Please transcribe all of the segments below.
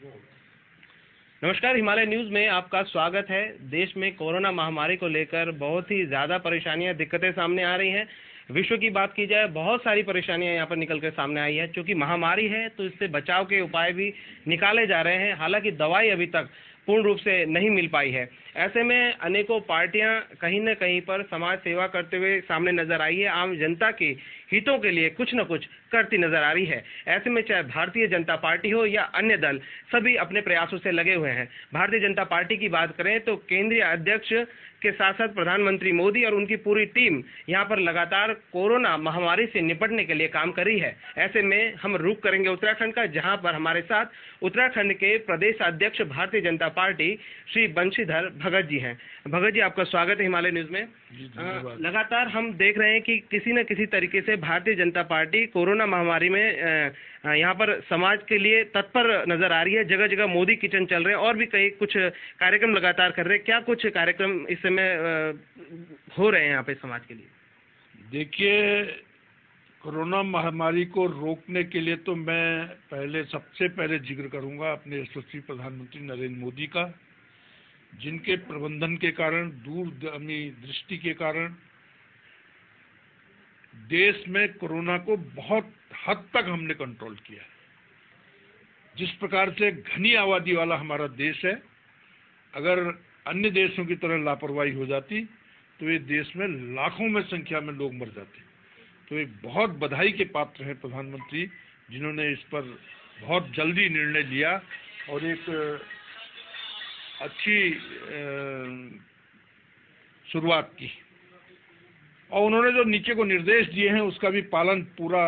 नमस्कार, हिमालय न्यूज़ में आपका स्वागत है। देश में कोरोना महामारी को लेकर बहुत ही ज़्यादा परेशानियां, दिक्कतें सामने आ रही हैं। विश्व की बात की जाए, बहुत सारी परेशानियां यहाँ पर निकल कर सामने आई है। क्योंकि महामारी है तो इससे बचाव के उपाय भी निकाले जा रहे हैं। हालांकि दवाई अभी तक पूर्ण रूप से नहीं मिल पाई है। ऐसे में अनेकों पार्टियां कहीं न कहीं पर समाज सेवा करते हुए सामने नजर आई है। आम जनता के हितों के लिए कुछ न कुछ करती नजर आ रही है। ऐसे में चाहे भारतीय जनता पार्टी हो या अन्य दल, सभी अपने प्रयासों से लगे हुए हैं। भारतीय जनता पार्टी की बात करें तो केंद्रीय अध्यक्ष के साथ साथ प्रधानमंत्री मोदी और उनकी पूरी टीम यहाँ पर लगातार कोरोना महामारी से निपटने के लिए काम कर रही है। ऐसे में हम रुख करेंगे उत्तराखंड का, जहां पर हमारे साथ उत्तराखंड के प्रदेश अध्यक्ष भारतीय जनता पार्टी श्री बंशीधर भगत जी हैं। भगत जी, आपका स्वागत है हिमालय न्यूज में। लगातार हम देख रहे हैं कि किसी न किसी तरीके से भारतीय जनता पार्टी कोरोना महामारी में यहाँ पर समाज के लिए तत्पर नजर आ रही है। जगह जगह मोदी किचन चल रहे हैं और भी कई कुछ कार्यक्रम लगातार कर रहे हैं। क्या कुछ कार्यक्रम इस समय हो रहे हैं यहाँ पे समाज के लिए? देखिए, कोरोना महामारी को रोकने के लिए तो मैं सबसे पहले जिक्र करूंगा अपने यशस्वी प्रधानमंत्री नरेंद्र मोदी का, जिनके प्रबंधन के कारण, दूरगामी दृष्टि के कारण देश में कोरोना को बहुत हद तक हमने कंट्रोल किया। जिस प्रकार से घनी आबादी वाला हमारा देश है, अगर अन्य देशों की तरह लापरवाही हो जाती तो ये देश में लाखों में संख्या में लोग मर जाते। तो एक बहुत बधाई के पात्र हैं प्रधानमंत्री, जिन्होंने इस पर बहुत जल्दी निर्णय लिया और एक अच्छी शुरुआत की। और उन्होंने जो नीचे को निर्देश दिए हैं उसका भी पालन पूरा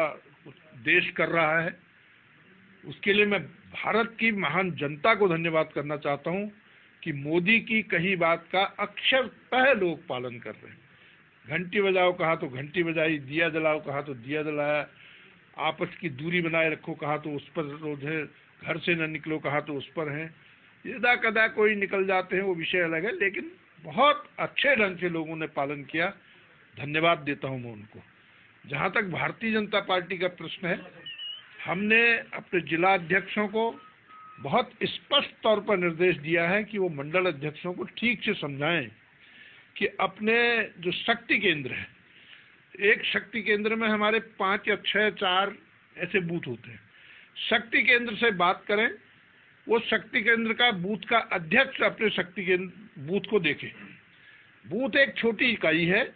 देश कर रहा है। उसके लिए मैं भारत की महान जनता को धन्यवाद करना चाहता हूं कि मोदी की कही बात का अक्षरतः लोग पालन कर रहे हैं। घंटी बजाओ कहा तो घंटी बजाई, दिया जलाओ कहा तो दिया जलाया, आपस की दूरी बनाए रखो कहा तो उस पर रोज है, घर से न निकलो कहा तो उस पर है। यदा कदा कोई निकल जाते हैं वो विषय अलग है, लेकिन बहुत अच्छे ढंग से लोगों ने पालन किया। धन्यवाद देता हूं मैं उनको। जहां तक भारतीय जनता पार्टी का प्रश्न है, हमने अपने जिला अध्यक्षों को बहुत स्पष्ट तौर पर निर्देश दिया है कि वो मंडल अध्यक्षों को ठीक से समझाएं कि अपने जो शक्ति केंद्र है, एक शक्ति केंद्र में हमारे 5 या 6 4 ऐसे बूथ होते हैं। शक्ति केंद्र से बात करें, वो शक्ति केंद्र का बूथ का अध्यक्ष अपने शक्ति केंद्र बूथ को देखे। बूथ एक छोटी इकाई है,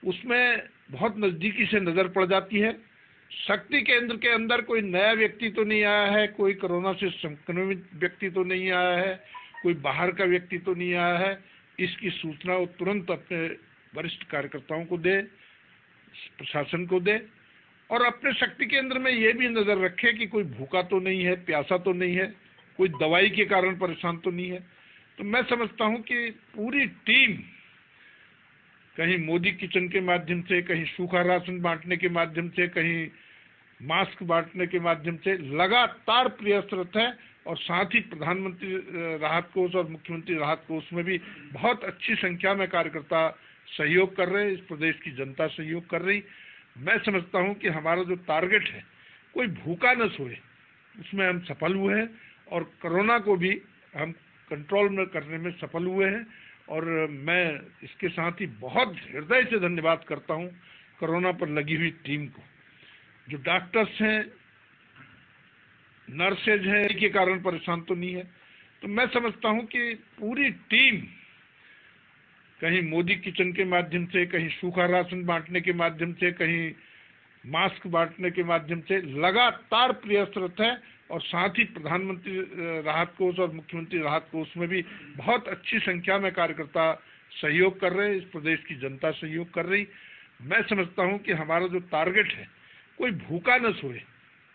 उसमें बहुत नजदीकी से नजर पड़ जाती है। शक्ति केंद्र के अंदर कोई नया व्यक्ति तो नहीं आया है, कोई कोरोना से संक्रमित व्यक्ति तो नहीं आया है, कोई बाहर का व्यक्ति तो नहीं आया है। इसकी सूचना वो तुरंत अपने वरिष्ठ कार्यकर्ताओं को दे, प्रशासन को दे, और अपने शक्ति केंद्र में ये भी नजर रखे कि कोई भूखा तो नहीं है, प्यासा तो नहीं है, कोई दवाई के कारण परेशान तो नहीं है। तो मैं समझता हूं कि पूरी टीम कहीं मोदी किचन के माध्यम से, कहीं सूखा राशन बांटने के माध्यम से, कहीं मास्क बांटने के माध्यम से लगातार प्रयासरत है। और साथ ही प्रधानमंत्री राहत कोष और मुख्यमंत्री राहत कोष में भी बहुत अच्छी संख्या में कार्यकर्ता सहयोग कर रहे हैं। इस प्रदेश की जनता सहयोग कर रही। मैं समझता हूं कि हमारा जो टारगेट है, कोई भूखा न सोए, उसमें हम सफल हुए हैं और कोरोना को भी हम कंट्रोल में करने में सफल हुए हैं। और मैं इसके साथ ही बहुत हृदय से धन्यवाद करता हूं कोरोना पर लगी हुई टीम को। जो डॉक्टर्स हैं, नर्सेज हैं, के कारण परेशान तो नहीं है। तो मैं समझता हूं कि पूरी टीम कहीं मोदी किचन के माध्यम से, कहीं सूखा राशन बांटने के माध्यम से, कहीं मास्क बांटने के माध्यम से लगातार प्रयासरत है। और साथ ही प्रधानमंत्री राहत कोष और मुख्यमंत्री राहत कोष में भी बहुत अच्छी संख्या में कार्यकर्ता सहयोग कर रहे हैं। इस प्रदेश की जनता सहयोग कर रही। मैं समझता हूं कि हमारा जो टारगेट है, कोई भूखा न सोए,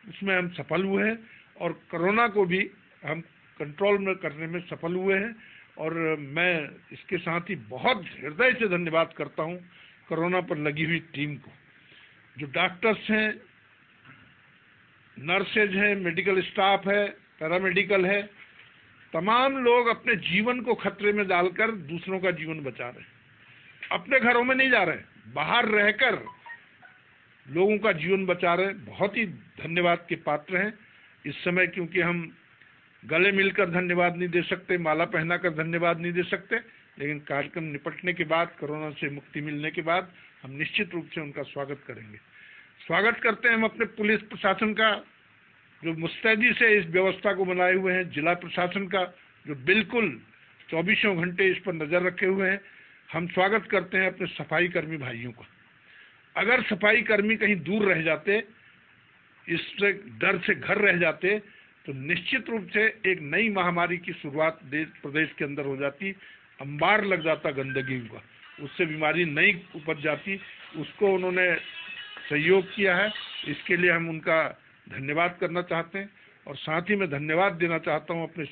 उसमें हम सफल हुए हैं और कोरोना को भी हम कंट्रोल में करने में सफल हुए हैं। और मैं इसके साथ ही बहुत हृदय से धन्यवाद करता हूं कोरोना पर लगी हुई टीम को। जो डॉक्टर्स हैं, नर्सेज हैं, मेडिकल स्टाफ है, पैरामेडिकल है, तमाम लोग अपने जीवन को खतरे में डालकर दूसरों का जीवन बचा रहे हैं। अपने घरों में नहीं जा रहे, बाहर रहकर लोगों का जीवन बचा रहे हैं। बहुत ही धन्यवाद के पात्र हैं। इस समय क्योंकि हम गले मिलकर धन्यवाद नहीं दे सकते, माला पहनाकर धन्यवाद नहीं दे सकते, लेकिन कार्यक्रम निपटने के बाद, कोरोना से मुक्ति मिलने के बाद हम निश्चित रूप से उनका स्वागत करेंगे। स्वागत करते हैं हम अपने पुलिस प्रशासन का, जो मुस्तैदी से इस व्यवस्था को बनाए हुए हैं, जिला प्रशासन का, जो बिल्कुल 24 घंटे इस पर नजर रखे हुए हैं। हम स्वागत करते हैं अपने सफाई कर्मी भाइयों का। अगर सफाई कर्मी कहीं दूर रह जाते, इससे डर से घर रह जाते, तो निश्चित रूप से एक नई महामारी की शुरुआत प्रदेश के अंदर हो जाती, अंबार लग जाता गंदगी का, उससे बीमारी नई उपज जाती। उसको उन्होंने सहयोग किया है, इसके लिए हम उनका धन्यवाद करना चाहते हैं। और साथ ही मैं धन्यवाद देना चाहता हूं अपने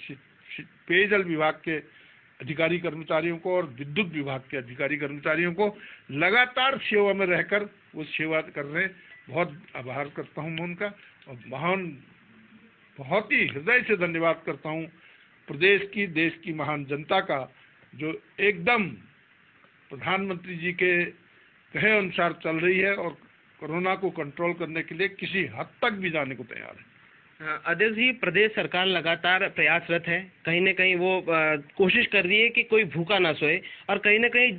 पेयजल विभाग के अधिकारी कर्मचारियों को और विद्युत विभाग के अधिकारी कर्मचारियों को, लगातार सेवा में रहकर वो सेवा कर रहे हैं। बहुत आभार करता हूं मैं उनका, और बहुत ही हृदय से धन्यवाद करता हूं प्रदेश की, देश की महान जनता का, जो एकदम प्रधानमंत्री जी के कहे अनुसार चल रही है और कोरोना को कंट्रोल करने के लिए किसी हद तक भी जाने को तैयार है। अध्यक्ष जी, प्रदेश सरकार लगातार प्रयासरत है, कहीं न कहीं वो कोशिश कर रही है कि कोई भूखा ना सोए, और कहीं न कहीं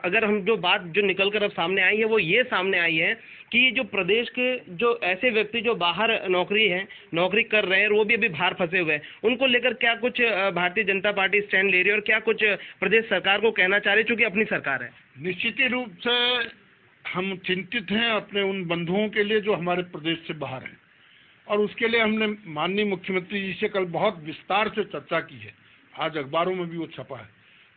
अगर हम जो बात जो निकलकर अब सामने आई है वो ये सामने आई है कि जो प्रदेश के जो ऐसे व्यक्ति जो बाहर नौकरी कर रहे हैं, वो भी अभी बाहर फंसे हुए हैं, उनको लेकर क्या कुछ भारतीय जनता पार्टी स्टैंड ले रही है और क्या कुछ प्रदेश सरकार को कहना चाह रही है, चूंकि अपनी सरकार है? निश्चित रूप से हम चिंतित हैं अपने उन बंधुओं के लिए जो हमारे प्रदेश से बाहर हैं, और उसके लिए हमने माननीय मुख्यमंत्री जी से कल बहुत विस्तार से चर्चा की है। आज अखबारों में भी वो छपा है,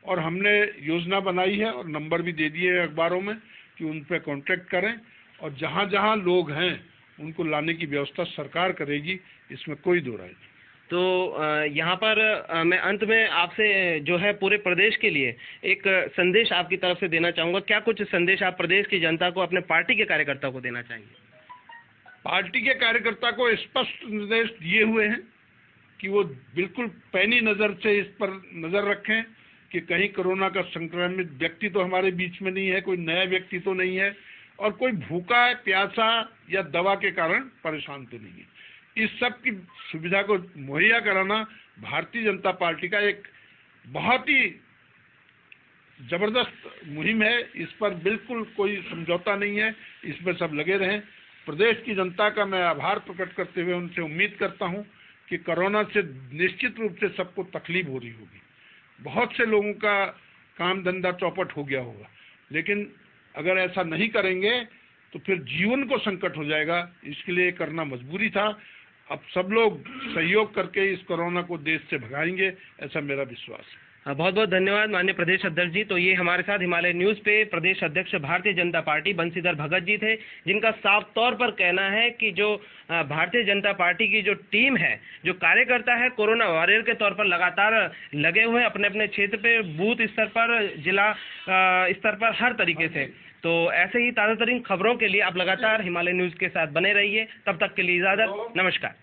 और हमने योजना बनाई है और नंबर भी दे दिए हैं अखबारों में कि उन पर कॉन्टेक्ट करें, और जहां जहां लोग हैं उनको लाने की व्यवस्था सरकार करेगी, इसमें कोई दो राय नहीं। तो यहाँ पर मैं अंत में आपसे जो है पूरे प्रदेश के लिए एक संदेश आपकी तरफ से देना चाहूँगा। क्या कुछ संदेश आप प्रदेश की जनता को, अपने पार्टी के कार्यकर्ताओं को देना चाहेंगे? पार्टी के कार्यकर्ता को स्पष्ट निर्देश दिए हुए हैं कि वो बिल्कुल पैनी नज़र से इस पर नज़र रखें कि कहीं कोरोना का संक्रमित व्यक्ति तो हमारे बीच में नहीं है, कोई नया व्यक्ति तो नहीं है, और कोई भूखा प्यासा या दवा के कारण परेशान तो नहीं है। इस सब की सुविधा को मुहैया कराना भारतीय जनता पार्टी का एक बहुत ही जबरदस्त मुहिम है। इस पर बिल्कुल कोई समझौता नहीं है, इसमें सब लगे रहें। प्रदेश की जनता का मैं आभार प्रकट करते हुए उनसे उम्मीद करता हूं कि कोरोना से निश्चित रूप से सबको तकलीफ हो रही होगी, बहुत से लोगों का काम धंधा चौपट हो गया होगा, लेकिन अगर ऐसा नहीं करेंगे तो फिर जीवन को संकट हो जाएगा। इसके लिए करना मजबूरी था। अब सब लोग सहयोग करके इस कोरोना को देश से भगाएंगे, ऐसा मेरा विश्वास है। बहुत बहुत धन्यवाद माननीय प्रदेश अध्यक्ष जी। तो ये हमारे साथ हिमालय न्यूज़ पे प्रदेश अध्यक्ष भारतीय जनता पार्टी बंशीधर भगत जी थे, जिनका साफ तौर पर कहना है कि जो भारतीय जनता पार्टी की जो टीम है, जो कार्यकर्ता है, कोरोना वॉरियर के तौर पर लगातार लगे हुए हैं अपने अपने क्षेत्र पे, बूथ स्तर पर, जिला स्तर पर, हर तरीके से। तो ऐसे ही ताज़ा तरीन खबरों के लिए आप लगातार हिमालय न्यूज़ के साथ बने रहिए। तब तक के लिए इजाज़त, नमस्कार।